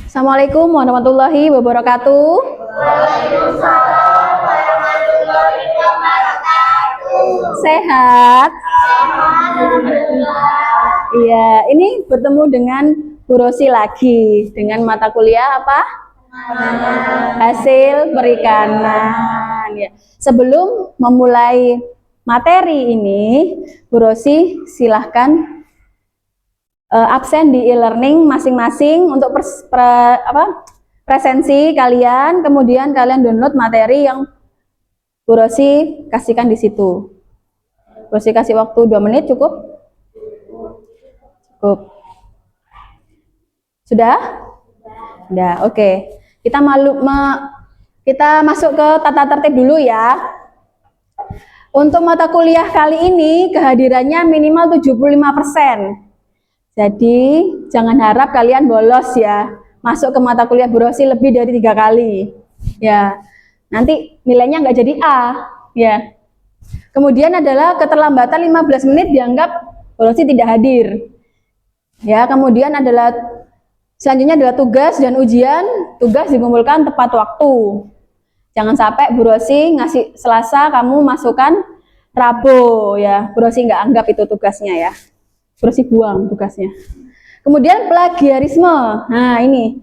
Assalamualaikum warahmatullahi wabarakatuh. Waalaikumsalam warahmatullahi wabarakatuh. Sehat? Alhamdulillah. Iya, ini bertemu dengan Bu Rosi lagi dengan mata kuliah apa? Hasil perikanan. Ya. Sebelum memulai materi ini, Bu Rosi silahkan absen di e-learning masing-masing untuk presensi kalian, kemudian kalian download materi yang Bu Rosi kasihkan di situ. Bu Rosi kasih waktu 2 menit cukup? Cukup. Sudah? Sudah, oke. Kita masuk ke tata tertib dulu ya. Untuk mata kuliah kali ini kehadirannya minimal 75%. Jadi jangan harap kalian bolos ya, masuk ke mata kuliah Bu Rosi lebih dari 3 kali. Ya, nanti nilainya nggak jadi A. Ya. Kemudian adalah keterlambatan 15 menit dianggap Bu Rosi tidak hadir. Ya, kemudian adalah selanjutnya adalah tugas dan ujian. Tugas dikumpulkan tepat waktu. Jangan sampai Bu Rosi ngasih Selasa kamu masukkan Rabu ya. Bu Rosi nggak anggap itu tugasnya ya. Terus buang tugasnya. Kemudian plagiarisme. Nah, ini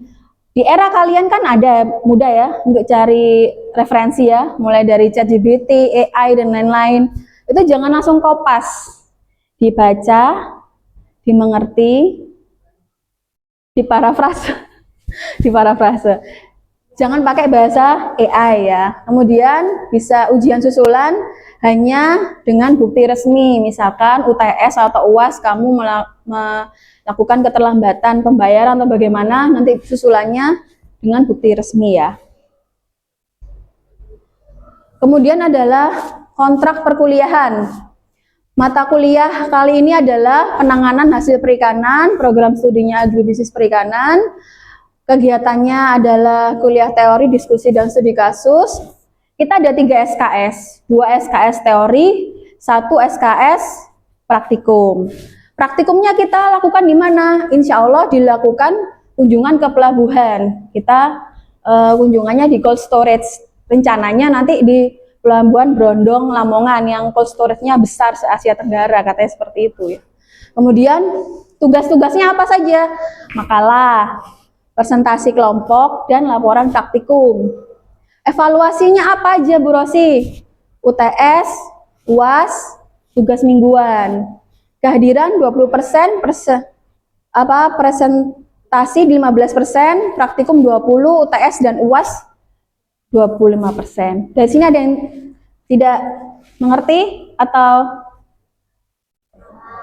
di era kalian kan ada mudah ya untuk cari referensi ya, mulai dari ChatGPT, AI dan lain-lain. Itu jangan langsung kopas. Dibaca, dimengerti, diparafrase. Diparafrase. Jangan pakai bahasa AI ya. Kemudian bisa ujian susulan hanya dengan bukti resmi, misalkan UTS atau UAS kamu melakukan keterlambatan pembayaran atau bagaimana, nanti susulannya dengan bukti resmi ya. Kemudian adalah kontrak perkuliahan. Mata kuliah kali ini adalah penanganan hasil perikanan, program studinya agribisnis perikanan. Kegiatannya adalah kuliah teori, diskusi, dan studi kasus. Kita ada 3 SKS, 2 SKS teori, 1 SKS praktikum. Praktikumnya kita lakukan di mana? Insya Allah dilakukan kunjungan ke pelabuhan. Kita kunjungannya di cold storage. Rencananya nanti di Pelabuhan Brondong, Lamongan, yang cold storage-nya besar se-Asia Tenggara, katanya seperti itu ya. Kemudian tugas-tugasnya apa saja? Makalah, presentasi kelompok, dan laporan praktikum. Evaluasinya apa aja Bu Rosi? UTS, UAS, tugas mingguan. Kehadiran 20%, presentasi 15%, praktikum 20%, UTS dan UAS 25%. Dari sini ada yang tidak mengerti atau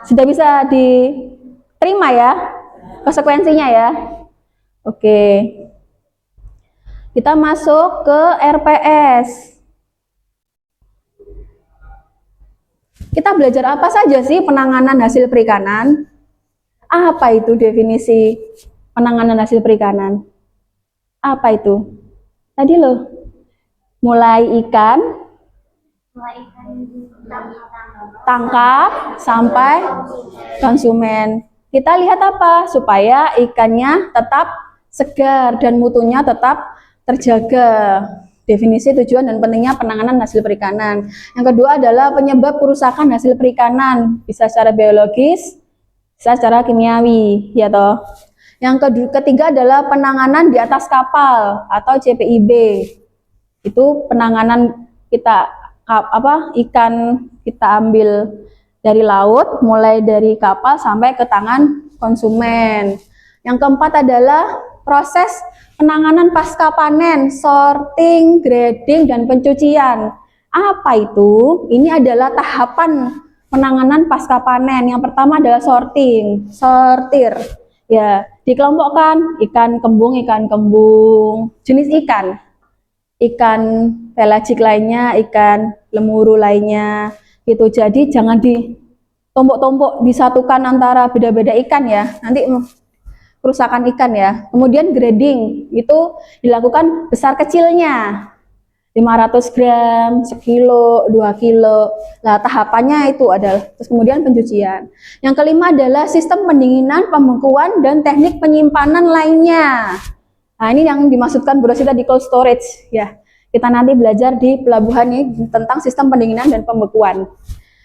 sudah bisa diterima ya konsekuensinya ya? Oke. Kita masuk ke RPS. Kita belajar apa saja sih penanganan hasil perikanan? Apa itu definisi penanganan hasil perikanan? Apa itu? Tadi loh, mulai ikan, tangkap sampai konsumen. Kita lihat apa? Supaya ikannya tetap segar dan mutunya tetap terjaga. Definisi, tujuan, dan pentingnya penanganan hasil perikanan. Yang kedua adalah penyebab kerusakan hasil perikanan, bisa secara biologis, bisa secara kimiawi, ya toh. Yang ketiga adalah penanganan di atas kapal atau CPIB. Itu penanganan kita ikan kita ambil dari laut, mulai dari kapal sampai ke tangan konsumen. Yang keempat adalah proses penanganan pasca panen, sorting, grading, dan pencucian. Apa itu? Ini adalah tahapan penanganan pasca panen. Yang pertama adalah sortir. Ya, dikelompokkan ikan kembung, jenis ikan pelagik lainnya, ikan lemuru lainnya. Gitu. Jadi jangan ditumpuk-tumpuk, disatukan antara beda-beda ikan ya. Nanti kerusakan ikan ya. Kemudian grading itu dilakukan besar kecilnya, 500 gram, 1 kilo, 2 kilo. Nah, tahapannya itu adalah, terus kemudian pencucian. Yang kelima adalah sistem pendinginan, pembekuan, dan teknik penyimpanan lainnya. Nah, ini yang dimaksudkan Bu Rosi tadi cold storage ya. Kita nanti belajar di pelabuhan ini tentang sistem pendinginan dan pembekuan.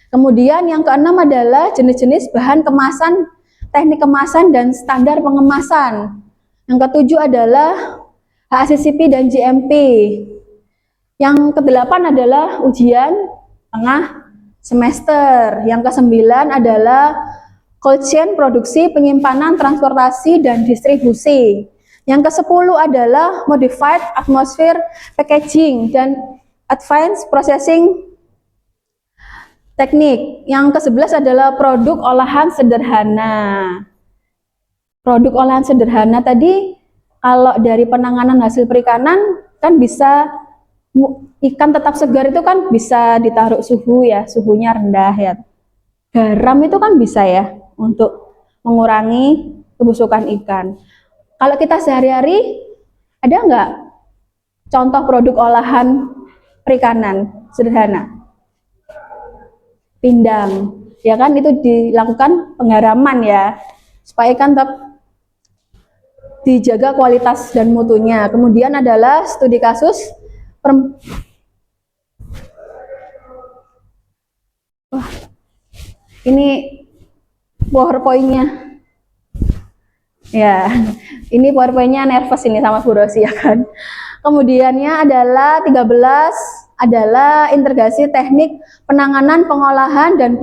Kemudian yang keenam adalah jenis-jenis bahan kemasan, teknik kemasan dan standar pengemasan. Yang ketujuh adalah HACCP dan GMP. Yang kedelapan adalah ujian tengah semester. Yang kesembilan adalah cold chain, produksi, penyimpanan, transportasi, dan distribusi. Yang ke-10 adalah modified atmosphere packaging dan advanced processing teknik. Yang ke-11 adalah produk olahan sederhana. Produk olahan sederhana tadi, kalau dari penanganan hasil perikanan kan bisa ikan tetap segar itu kan bisa ditaruh suhu ya, suhunya rendah ya. Garam itu kan bisa ya untuk mengurangi kebusukan ikan. Kalau kita sehari-hari ada nggak contoh produk olahan perikanan sederhana? Pindang, ya kan itu dilakukan penggaraman ya, supaya ikan tetap dijaga kualitas dan mutunya. Kemudian adalah studi kasus wah, ini PowerPoint-nya. Ya, ini PowerPoint-nya nervous ini sama Bu Rosi ya kan. Kemudiannya adalah 13 adalah integrasi teknik penanganan, pengolahan, dan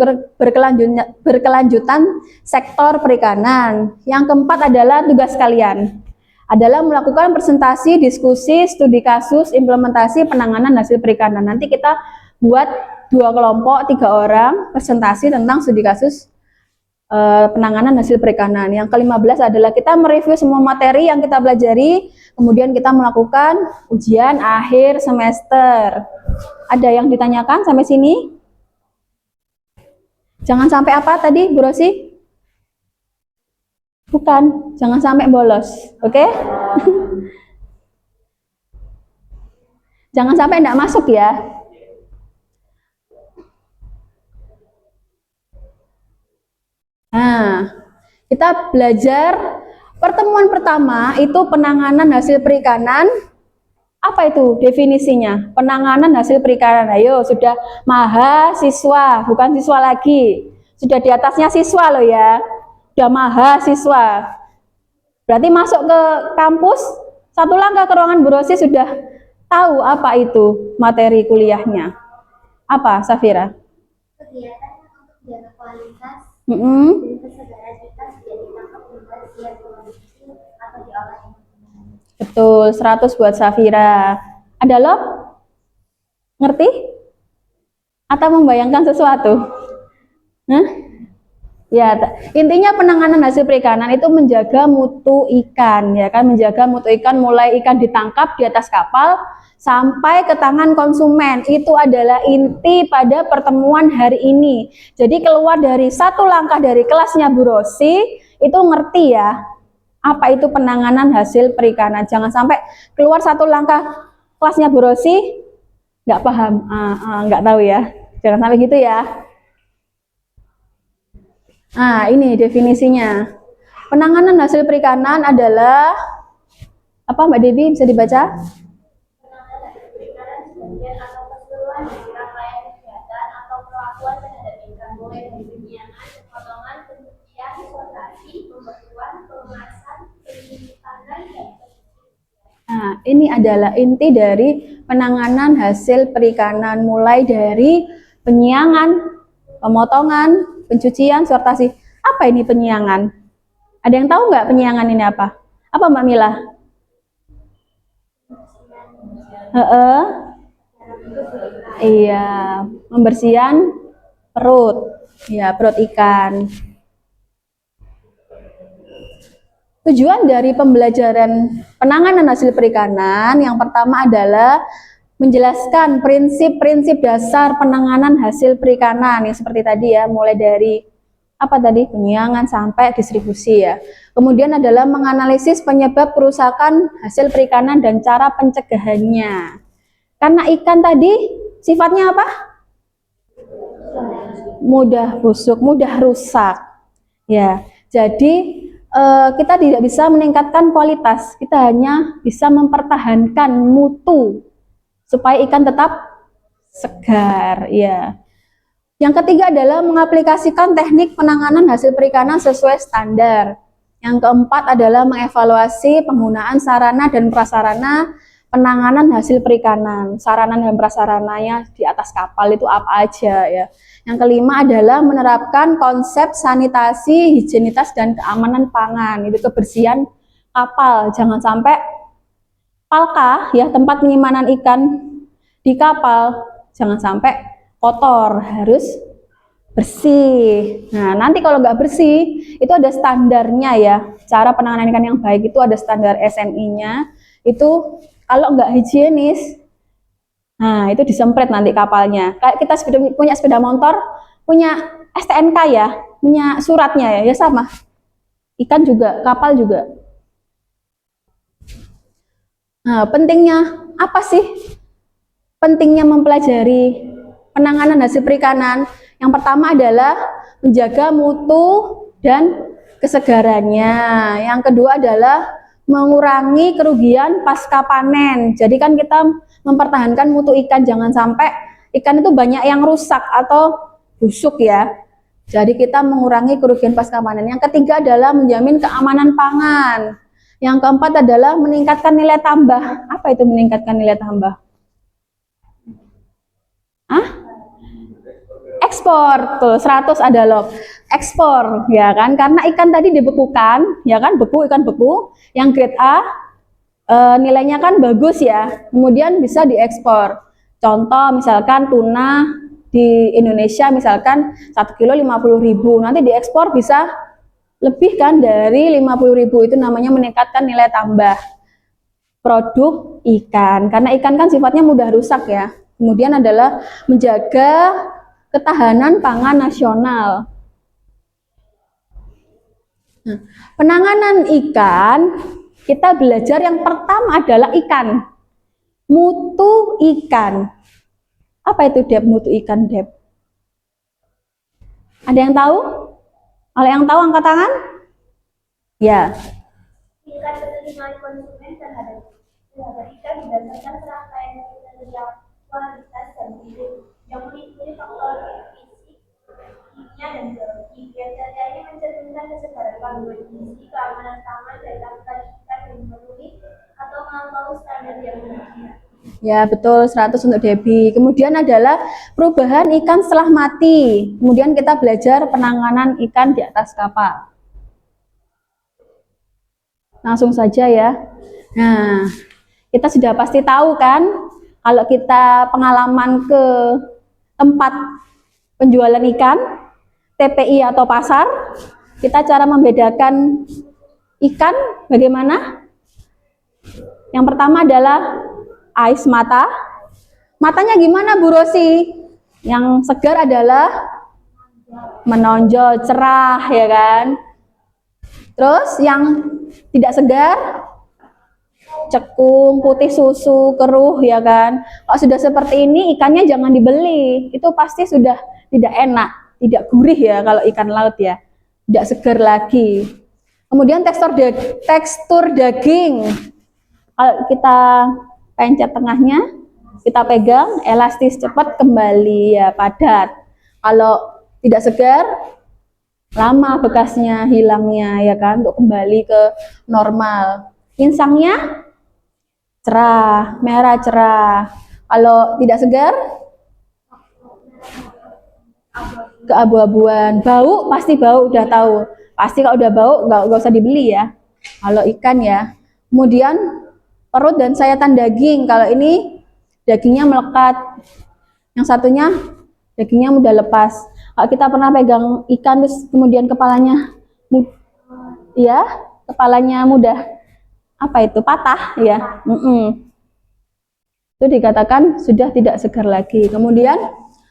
berkelanjutan sektor perikanan. Yang keempat adalah tugas kalian adalah melakukan presentasi, diskusi, studi kasus, implementasi penanganan hasil perikanan. Nanti kita buat 2 kelompok, 3 orang presentasi tentang studi kasus penanganan hasil perikanan. Yang ke-15 adalah kita mereview semua materi yang kita pelajari, kemudian kita melakukan ujian akhir semester. Ada yang ditanyakan sampai sini? Jangan sampai apa tadi, Bu Rosi? Bukan, jangan sampai bolos, oke? Jangan sampai enggak masuk ya. Nah, kita belajar pertemuan pertama itu penanganan hasil perikanan. Apa itu definisinya? Penanganan hasil perikanan. Ayo, sudah mahasiswa, bukan siswa lagi. Sudah di atasnya siswa loh ya. Sudah mahasiswa. Berarti masuk ke kampus, satu langkah ke ruangan Bu Rosi sudah tahu apa itu materi kuliahnya. Apa, Safira? Kegiatan untuk jaga kualitas Mm-mm. dan kesegaran ikan sudah ditangkap hingga siap produksi atau diolah dengan benar. Betul, 100 buat Safira. Ada lo? Ngerti? Atau membayangkan sesuatu? Hah? Ya, intinya penanganan hasil perikanan itu menjaga mutu ikan, ya kan? Menjaga mutu ikan mulai ikan ditangkap di atas kapal sampai ke tangan konsumen. Itu adalah inti pada pertemuan hari ini. Jadi keluar dari satu langkah dari kelasnya Bu Rosi, itu ngerti ya, apa itu penanganan hasil perikanan. Jangan sampai keluar satu langkah kelasnya Bu Rosi, nggak paham, nggak tahu ya. Jangan sampai gitu ya. Nah, ini definisinya. Penanganan hasil perikanan adalah apa, Mbak Devi, bisa dibaca? Penanganan hasil perikanan sebagian atau keseluruhan dari rangkaian kegiatan atau perlakuan terhadap ikan, mulai dari penyiangan, pemotongan, pencucian, sortasi, pembekuan, pengemasan, penyimpanan, dan pendistribusian. Nah, ini adalah inti dari penanganan hasil perikanan, mulai dari penyiangan, pemotongan, pencucian, sortasi. Apa ini penyiangan? Ada yang tahu nggak penyiangan ini apa? Apa Mbak Mila? Iya, pembersihan perut. Ya, perut ikan. Tujuan dari pembelajaran penanganan hasil perikanan yang pertama adalah menjelaskan prinsip-prinsip dasar penanganan hasil perikanan yang seperti tadi ya, mulai dari apa tadi, penyiangan sampai distribusi ya. Kemudian adalah menganalisis penyebab kerusakan hasil perikanan dan cara pencegahannya. Karena ikan tadi sifatnya apa? Mudah busuk, mudah rusak. Ya, jadi kita tidak bisa meningkatkan kualitas, kita hanya bisa mempertahankan mutu supaya ikan tetap segar. Ya. Yang ketiga adalah mengaplikasikan teknik penanganan hasil perikanan sesuai standar. Yang keempat adalah mengevaluasi penggunaan sarana dan prasarana penanganan hasil perikanan. Sarana dan prasarananya di atas kapal itu apa aja ya. Yang kelima adalah menerapkan konsep sanitasi, higienitas dan keamanan pangan. Itu kebersihan kapal. Jangan sampai palka ya, tempat penyimpanan ikan di kapal jangan sampai kotor, harus bersih. Nah, nanti kalau nggak bersih, itu ada standarnya ya. Cara penanganan ikan yang baik itu ada standar SNI-nya. Itu kalau nggak higienis, nah itu disemprit nanti kapalnya. Kayak kita punya sepeda motor, punya STNK ya, punya suratnya ya, ya sama. Ikan juga, kapal juga. Nah, pentingnya apa sih? Pentingnya mempelajari penanganan hasil perikanan. Yang pertama adalah menjaga mutu dan kesegarannya. Yang kedua adalah mengurangi kerugian pasca panen. Jadi kan kita mempertahankan mutu ikan, jangan sampai ikan itu banyak yang rusak atau busuk ya. Jadi kita mengurangi kerugian pasca panen. Yang ketiga adalah menjamin keamanan pangan. Yang keempat adalah meningkatkan nilai tambah. Apa itu meningkatkan nilai tambah? Ekspor tuh 100 ada loh, ekspor ya kan, karena ikan tadi dibekukan ya kan, ikan beku yang grade A nilainya kan bagus ya, kemudian bisa diekspor. Contoh misalkan tuna di Indonesia misalkan 1 kilo 50.000, nanti diekspor bisa lebih kan dari 50.000, itu namanya meningkatkan nilai tambah produk ikan, karena ikan kan sifatnya mudah rusak ya. Kemudian adalah menjaga ketahanan pangan nasional. Nah, penanganan ikan, kita belajar yang pertama adalah ikan. Mutu ikan. Apa itu Dep, mutu ikan Dep? Ada yang tahu? Kalau yang tahu angkat tangan? Ya. Tingkat penerimaan konsumen terhadap ikan berdasarkan serangkaian kriteria kualitas dan mutu yang meliputi faktor fisik, kimia, dan biologi. Kriteria ini mencerminkan kesegaran kandungan gizi, keamanan pangan, dan lakukan ikan yang memenuhi atau melampaui standar yang tinggi. Ya betul, 100 untuk Debbie. Kemudian adalah perubahan ikan setelah mati. Kemudian kita belajar penanganan ikan di atas kapal. Langsung saja ya. Nah, kita sudah pasti tahu kan, kalau kita pengalaman ke tempat penjualan ikan, TPI atau pasar, kita cara membedakan ikan bagaimana? Yang pertama adalah ais mata. Matanya gimana Bu Rosi? Yang segar adalah menonjol, cerah ya kan. Terus yang tidak segar, cekung, putih susu, keruh ya kan. Kalau sudah seperti ini ikannya jangan dibeli. Itu pasti sudah tidak enak, tidak gurih ya kalau ikan laut ya. Tidak segar lagi. Kemudian tekstur daging. Kalau kita pencet tengahnya, kita pegang, elastis, cepat kembali ya, padat. Kalau tidak segar, lama bekasnya hilangnya ya kan, untuk kembali ke normal. Insangnya cerah, merah cerah. Kalau tidak segar, keabu-abuan. Bau, pasti bau, udah tahu. Pasti kalau udah bau nggak usah dibeli ya. Kalau ikan ya. Kemudian perut dan sayatan daging, kalau ini dagingnya melekat, yang satunya dagingnya mudah lepas. Kalau kita pernah pegang ikan terus kemudian kepalanya ya, kepalanya mudah apa itu patah ya, itu dikatakan sudah tidak segar lagi. Kemudian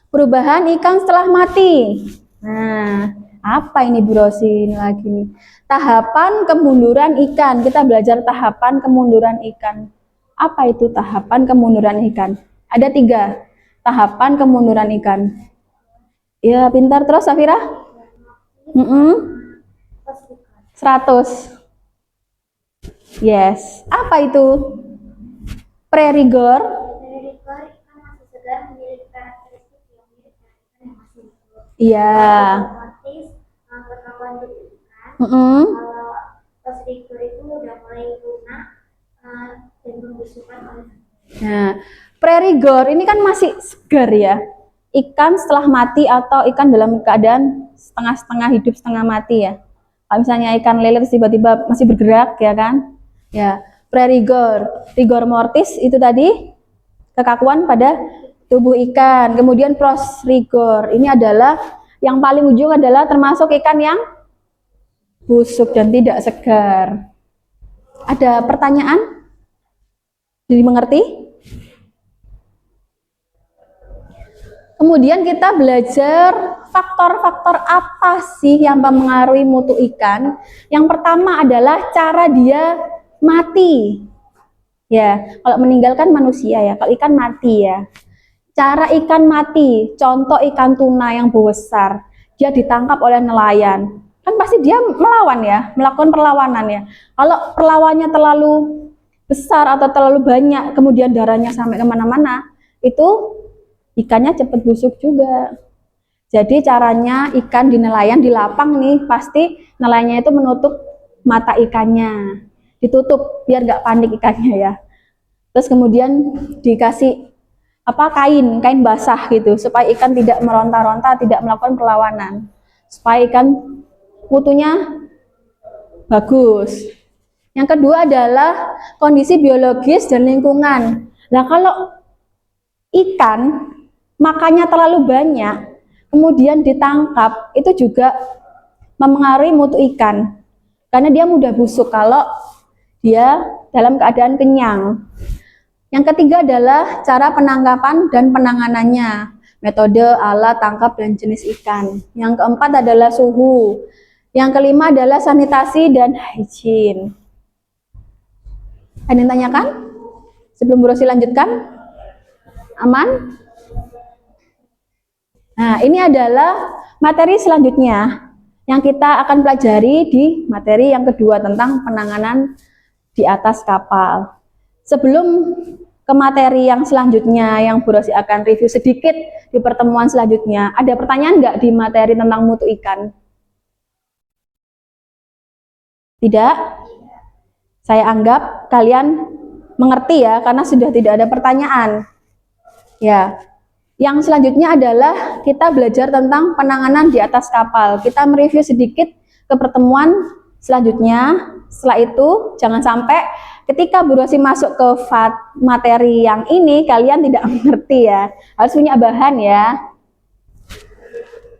perubahan ikan setelah mati. Nah, apa ini Bu Rosi ini lagi nih? Tahapan kemunduran ikan. Kita belajar tahapan kemunduran ikan. Apa itu tahapan kemunduran ikan? Ada 3 tahapan kemunduran ikan. Ya, pintar terus Safira. 100. Yes. Apa itu? Prerigor. Dari rigor, ikan masih segar memiliki karakteristik yang mirip dengan ikan yang masih hidup. Iya. Otomatis ketahuan tubuh ikan. Mm-mm. Kalau pas rigor itu udah mulai lunak dan pembusukan oleh Nah, prerigor ini kan masih segar ya. Ikan setelah mati atau ikan dalam keadaan setengah-setengah hidup, setengah mati ya. Kalau misalnya ikan lele terus tiba-tiba masih bergerak ya kan. Ya, prerigor. Rigor mortis itu tadi kekakuan pada tubuh ikan. Kemudian post-rigor. Ini adalah yang paling ujung adalah termasuk ikan yang busuk dan tidak segar. Ada pertanyaan? Dimengerti? Kemudian kita belajar faktor-faktor apa sih yang mempengaruhi mutu ikan. Yang pertama adalah cara dia mati. Ya, kalau meninggalkan manusia ya, kalau ikan mati ya. Cara ikan mati, contoh ikan tuna yang besar, dia ditangkap oleh nelayan. Kan pasti dia melawan ya, melakukan perlawanan ya. Kalau perlawannya terlalu besar atau terlalu banyak, kemudian darahnya sampai kemana-mana, itu ikannya cepat busuk juga. Jadi caranya ikan di nelayan di lapang nih, pasti nelayannya itu menutup mata ikannya, ditutup biar nggak panik ikannya ya. Terus kemudian dikasih kain basah gitu supaya ikan tidak meronta-ronta, tidak melakukan perlawanan, supaya ikan mutunya bagus. Yang kedua adalah kondisi biologis dan lingkungan. Nah, kalau ikan makannya terlalu banyak, kemudian ditangkap, itu juga mempengaruhi mutu ikan. Karena dia mudah busuk kalau dia dalam keadaan kenyang. Yang ketiga adalah cara penangkapan dan penanganannya, metode, alat tangkap, dan jenis ikan. Yang keempat adalah suhu. Yang kelima adalah sanitasi dan hygiene. Ada yang tanyakan? Sebelum Bu Rosi lanjutkan? Aman? Nah, ini adalah materi selanjutnya yang kita akan pelajari di materi yang kedua tentang penanganan di atas kapal. Sebelum ke materi yang selanjutnya yang Bu Rosi akan review sedikit di pertemuan selanjutnya, ada pertanyaan nggak di materi tentang mutu ikan? Tidak? Saya anggap kalian mengerti ya, karena sudah tidak ada pertanyaan. Ya. Yang selanjutnya adalah kita belajar tentang penanganan di atas kapal. Kita mereview sedikit ke pertemuan selanjutnya. Setelah itu, jangan sampai ketika Bu Rosi masuk ke materi yang ini, kalian tidak mengerti ya. Harus punya bahan ya.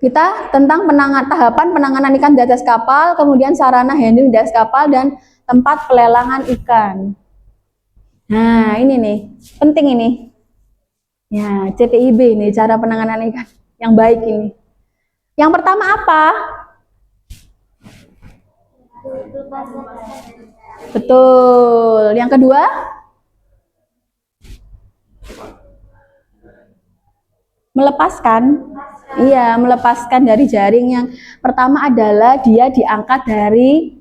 Kita tentang tahapan penanganan ikan di atas kapal, kemudian sarana handling di atas kapal, dan tempat pelelangan ikan. Nah, ini nih, penting ini. Ya, CPIB nih, cara penanganan ikan yang baik ini. Yang pertama apa? Betul. Yang kedua? Melepaskan. Iya, melepaskan dari jaring. Yang pertama adalah dia diangkat dari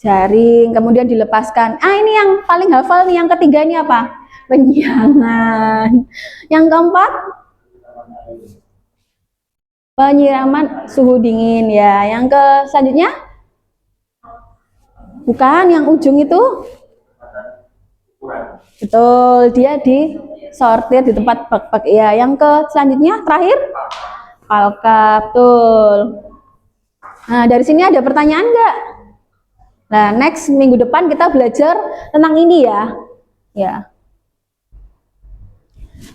jaring, kemudian dilepaskan. Ini yang paling hafal nih, yang ketiga ini apa? Penyiangan. Yang keempat, penyiraman suhu dingin ya. Yang selanjutnya, bukan yang ujung itu, betul, dia disortir di tempat bak-bak ya. Yang selanjutnya terakhir, palka, betul. Nah, dari sini ada pertanyaan nggak? Nah, next minggu depan kita belajar tentang ini ya. Ya.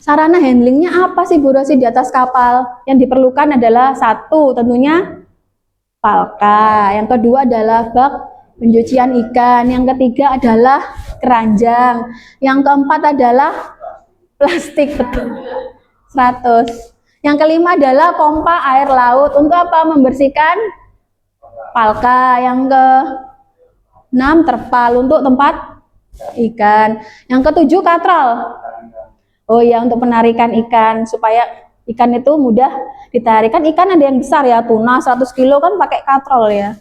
Sarana handlingnya apa sih Bu Rosi di atas kapal? Yang diperlukan adalah satu, tentunya palka. Yang kedua adalah bak pencucian ikan. Yang ketiga adalah keranjang. Yang keempat adalah plastik, betul. 100. Yang kelima adalah pompa air laut. Untuk apa? Membersihkan palka. Yang ke-6 terpal untuk tempat ikan. Yang ke-7 katral. Oh ya, untuk penarikan ikan supaya ikan itu mudah ditarik. Kan ikan ada yang besar ya, tuna 100 kilo kan pakai katrol ya.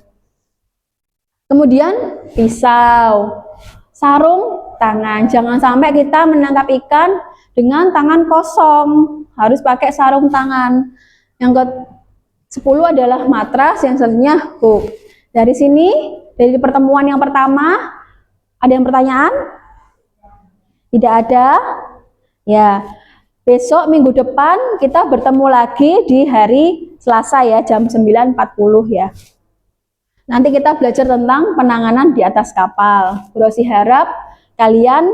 Kemudian pisau, sarung tangan. Jangan sampai kita menangkap ikan dengan tangan kosong, harus pakai sarung tangan. Yang ke-10 adalah matras, yang selanjutnya hook. Dari sini, dari pertemuan yang pertama, ada yang pertanyaan? Tidak ada? Ya, besok minggu depan kita bertemu lagi di hari Selasa ya, jam 9.40 ya. Nanti kita belajar tentang penanganan di atas kapal. Bu Rosi harap kalian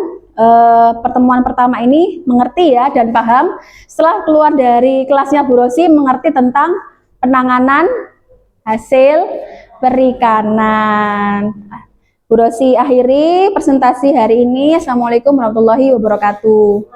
pertemuan pertama ini mengerti ya dan paham. Setelah keluar dari kelasnya Bu Rosi mengerti tentang penanganan hasil perikanan. Bu Rosi akhiri presentasi hari ini. Assalamualaikum warahmatullahi wabarakatuh.